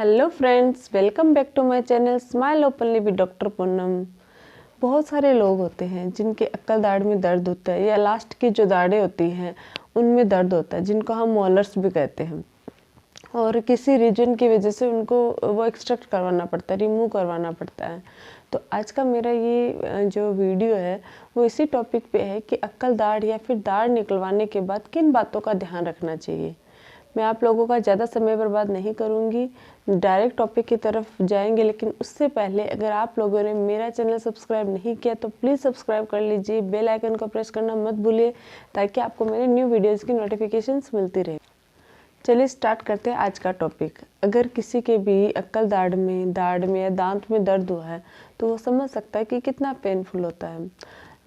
Hello friends, welcome back to my channel smile openly with doctor Poonam. बहुत सारे लोग होते हैं जिनके अक्कल दाढ़ में दर्द होता है या लास्ट की जो दाढ़ें होती हैं उनमें दर्द होता है, जिनको हम मोलर्स भी कहते हैं। और किसी रीजन की वजह से उनको वो एक्सट्रैक्ट करवाना पड़ता है, रिमूव करवाना पड़ता है। तो आज का मेरा ये जो वीडियो है वो इसी टॉपिक पे है कि अक्कल दाढ़ या फिर दाढ़ निकलवाने के बाद किन बातों का ध्यान रखना चाहिए। मैं आप लोगों का ज़्यादा समय बर्बाद नहीं करूँगी, डायरेक्ट टॉपिक की तरफ जाएंगे। लेकिन उससे पहले अगर आप लोगों ने मेरा चैनल सब्सक्राइब नहीं किया तो प्लीज़ सब्सक्राइब कर लीजिए, बेल आइकन को प्रेस करना मत भूलिए ताकि आपको मेरे न्यू वीडियोज़ की नोटिफिकेशंस मिलती रहे। चलिए स्टार्ट करते हैं आज का टॉपिक। अगर किसी के भी अक्कल दाढ़ में या दांत में दर्द हुआ है तो वो समझ सकता है कि कितना पेनफुल होता है।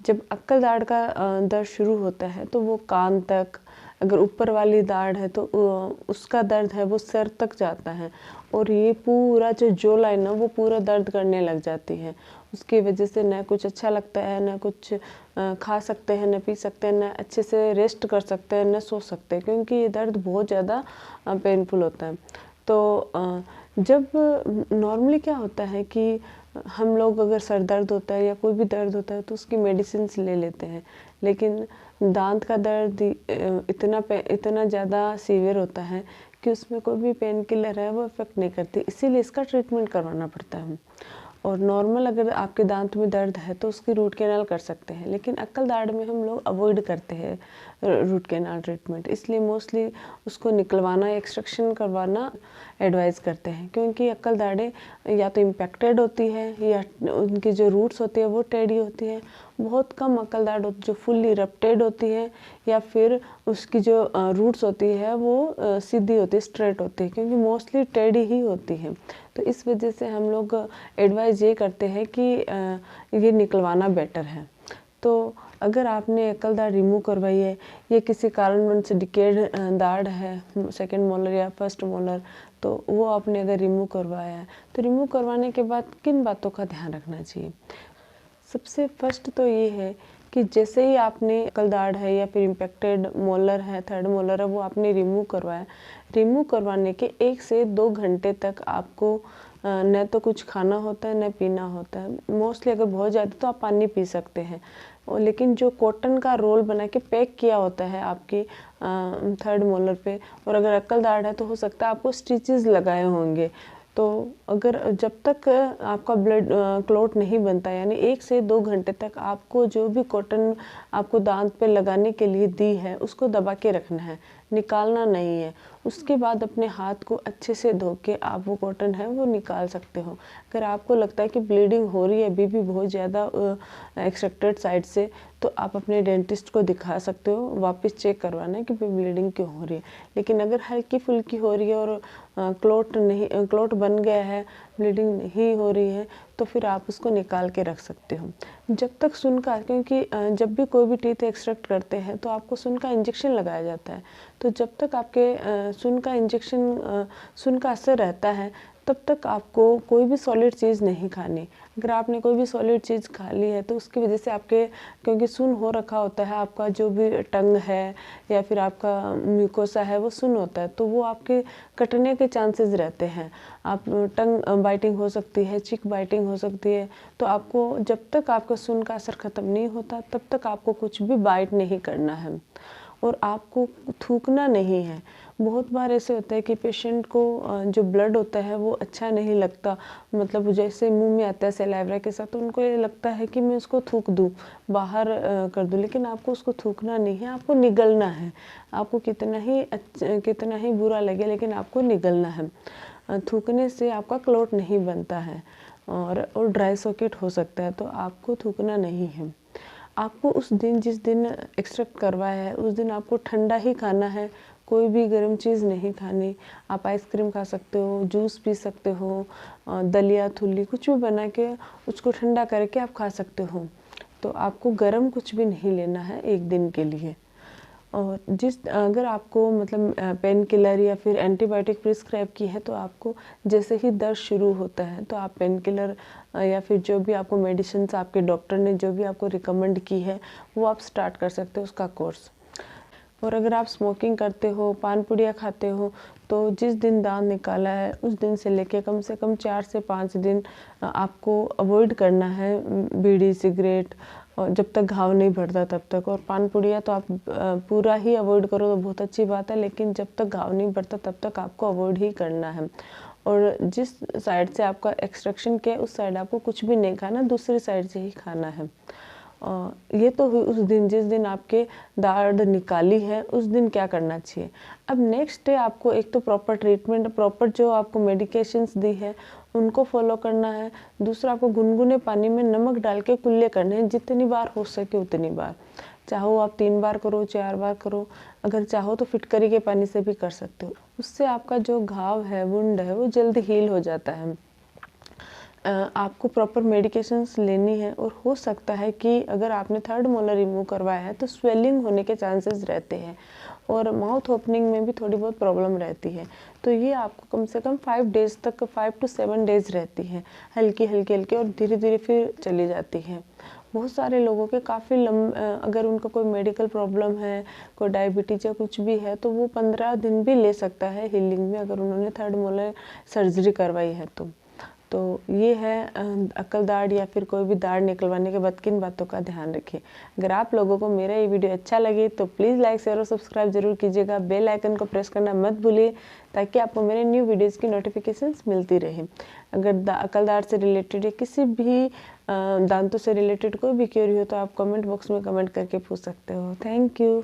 जब अक्कल दाढ़ का दर्द शुरू होता है तो वो कान तक, अगर ऊपर वाली दाढ़ है तो उसका दर्द है वो सिर तक जाता है और ये पूरा जो जो लाइन है वो पूरा दर्द करने लग जाती है। उसकी वजह से न कुछ अच्छा लगता है, न कुछ खा सकते हैं, न पी सकते हैं, न अच्छे से रेस्ट कर सकते हैं, न सो सकते हैं, क्योंकि ये दर्द बहुत ज़्यादा पेनफुल होता है। तो जब नॉर्मली क्या होता है कि हम लोग अगर सर दर्द होता है या कोई भी दर्द होता है तो उसकी मेडिसिन ले लेते हैं, लेकिन दांत का दर्द इतना ज़्यादा सीवियर होता है कि उसमें कोई भी पेन किलर है वो इफेक्ट नहीं करती, इसीलिए इसका ट्रीटमेंट करवाना पड़ता है। और नॉर्मल अगर आपके दांत में दर्द है तो उसकी रूट कैनाल कर सकते हैं, लेकिन अक्कल दाढ़ में हम लोग अवॉइड करते हैं रूट कैनाल ट्रीटमेंट, इसलिए मोस्टली उसको निकलवाना, एक्सट्रैक्शन करवाना एडवाइस करते हैं। क्योंकि अक्कल दाढ़ें या तो इम्पैक्टेड होती है या उनकी जो रूट्स होती है वो टेढ़ी होती है। बहुत कम अक्कल दाढ़ जो फुल्ली रप्टेड होती है या फिर उसकी जो रूट्स होती है वो सीधी होती है, स्ट्रेट होती है, क्योंकि मोस्टली टेढ़ी ही होती है। तो इस वजह से हम लोग एडवाइस ये करते हैं कि ये निकलवाना बेटर है। तो अगर आपने अक्कल दाढ़ रिमूव करवाई है, ये किसी कारण से डिकेड दाढ़ है, सेकंड मोलर या फर्स्ट मोलर, तो वो आपने अगर रिमूव करवाया है तो रिमूव करवाने के बाद किन बातों का ध्यान रखना चाहिए। सबसे फर्स्ट तो ये है कि जैसे ही आपने अक्कल दाढ़ है या फिर इम्पैक्टेड मोलर है, थर्ड मोलर है, वो आपने रिमूव करवाया, रिमूव करवाने के 1 से 2 घंटे तक आपको न तो कुछ खाना होता है न पीना होता है। मोस्टली अगर बहुत ज़्यादा तो आप पानी पी सकते हैं, लेकिन जो कॉटन का रोल बना के पैक किया होता है आपकी थर्ड मोलर पे, और अगर अक्कल दाढ़ है तो हो सकता है आपको स्टिचेस लगाए होंगे। तो अगर जब तक आपका ब्लड क्लॉट नहीं बनता, यानी 1 से 2 घंटे तक आपको जो भी कॉटन आपको दांत पे लगाने के लिए दी है उसको दबा के रखना है, निकालना नहीं है। उसके बाद अपने हाथ को अच्छे से धो के आप वो कॉटन है वो निकाल सकते हो। अगर आपको लगता है कि ब्लीडिंग हो रही है अभी भी बहुत ज़्यादा एक्सट्रैक्टेड साइड से, तो आप अपने डेंटिस्ट को दिखा सकते हो, वापस चेक करवाना है कि ब्लीडिंग क्यों हो रही है। लेकिन अगर हल्की फुल्की हो रही है और क्लॉट बन गया है, ब्लीडिंग नहीं हो रही है, तो फिर आप उसको निकाल के रख सकते हो। जब तक सुन का, क्योंकि जब भी कोई भी टीथ एक्सट्रैक्ट करते हैं तो आपको सुन का इंजेक्शन लगाया जाता है, तो जब तक आपके सुन का असर रहता है तब तक आपको कोई भी सॉलिड चीज़ नहीं खानी। अगर आपने कोई भी सॉलिड चीज़ खा ली है तो उसकी वजह से आपके, क्योंकि सुन हो रखा होता है, आपका जो भी टंग है या फिर आपका म्यूकोसा है वो सुन होता है, तो वो आपके कटने के चांसेस रहते हैं। आप टंग बाइटिंग हो सकती है, चिक बाइटिंग हो सकती है। तो आपको जब तक आपका सुन का असर ख़त्म नहीं होता तब तक आपको कुछ भी बाइट नहीं करना है और आपको थूकना नहीं है। बहुत बार ऐसे होता है कि पेशेंट को जो ब्लड होता है वो अच्छा नहीं लगता, मतलब जैसे मुंह में आता है सलाइवा के साथ, तो उनको ये लगता है कि मैं उसको थूक दूं, बाहर कर दूं, लेकिन आपको उसको थूकना नहीं है, आपको निगलना है। आपको कितना ही बुरा लगे लेकिन आपको निगलना है। थूकने से आपका क्लॉट नहीं बनता है और ड्राई सॉकेट हो सकता है, तो आपको थूकना नहीं है। आपको उस दिन, जिस दिन एक्सट्रैक्ट करवाया है, उस दिन आपको ठंडा ही खाना है, कोई भी गर्म चीज़ नहीं खानी। आप आइसक्रीम खा सकते हो, जूस पी सकते हो, दलिया थुल्ली कुछ भी बना के उसको ठंडा करके आप खा सकते हो। तो आपको गर्म कुछ भी नहीं लेना है 1 दिन के लिए। और अगर आपको मतलब पेन किलर या फिर एंटीबायोटिक प्रिस्क्राइब की है तो आपको जैसे ही दर्द शुरू होता है तो आप पेन किलर या फिर जो भी आपको मेडिसिन आपके डॉक्टर ने जो भी आपको रिकमेंड की है वो आप स्टार्ट कर सकते हो उसका कोर्स। और अगर आप स्मोकिंग करते हो, पान पुड़िया खाते हो, तो जिस दिन दांत निकाला है उस दिन से लेके कम से कम 4 से 5 दिन आपको अवॉइड करना है बीड़ी सिगरेट, और जब तक घाव नहीं भरता तब तक। और पान पुड़िया तो आप पूरा ही अवॉइड करो तो बहुत अच्छी बात है, लेकिन जब तक घाव नहीं भरता तब तक आपको अवॉइड ही करना है। और जिस साइड से आपका एक्सट्रैक्शन किया उस साइड आपको कुछ भी नहीं खाना, दूसरी साइड से ही खाना है। ये तो हुई उस दिन जिस दिन आपके दाढ़ निकाली है, उस दिन क्या करना चाहिए। अब नेक्स्ट डे आपको एक तो प्रॉपर ट्रीटमेंट, प्रॉपर जो आपको मेडिकेशंस दी है उनको फॉलो करना है। दूसरा, आपको गुनगुने पानी में नमक डाल के कुल्ले करने हैं, जितनी बार हो सके उतनी बार। चाहो आप 3 बार करो, 4 बार करो, अगर चाहो तो फिटकरी के पानी से भी कर सकते हो। उससे आपका जो घाव है, वुंड है, वो जल्दी हील हो जाता है। आपको प्रॉपर मेडिकेशंस लेनी है। और हो सकता है कि अगर आपने 3rd मोलर रिमूव करवाया है तो स्वेलिंग होने के चांसेस रहते हैं, और माउथ ओपनिंग में भी थोड़ी बहुत प्रॉब्लम रहती है। तो ये आपको कम से कम 5 डेज़ तक, 5 to 7 डेज़ रहती है, हल्की हल्की, और धीरे धीरे फिर चली जाती है। बहुत सारे लोगों के काफ़ी अगर उनका कोई मेडिकल प्रॉब्लम है, कोई डायबिटीज या कुछ भी है, तो वो 15 दिन भी ले सकता है हीलिंग में, अगर उन्होंने 3rd मोलर सर्जरी करवाई है तो ये है अक्ल दाढ़ या फिर कोई भी दाढ़ निकलवाने के बाद किन बातों का ध्यान रखें। अगर आप लोगों को मेरा ये वीडियो अच्छा लगे तो प्लीज़ लाइक शेयर और सब्सक्राइब जरूर कीजिएगा। बेल आइकन को प्रेस करना मत भूलिए, ताकि आपको मेरे न्यू वीडियोज़ की नोटिफिकेशंस मिलती रहे। अगर अक्ल दाढ़ से रिलेटेड या किसी भी दांतों से रिलेटेड कोई भी क्वेरी हो तो आप कमेंट बॉक्स में कमेंट करके पूछ सकते हो। Thank you.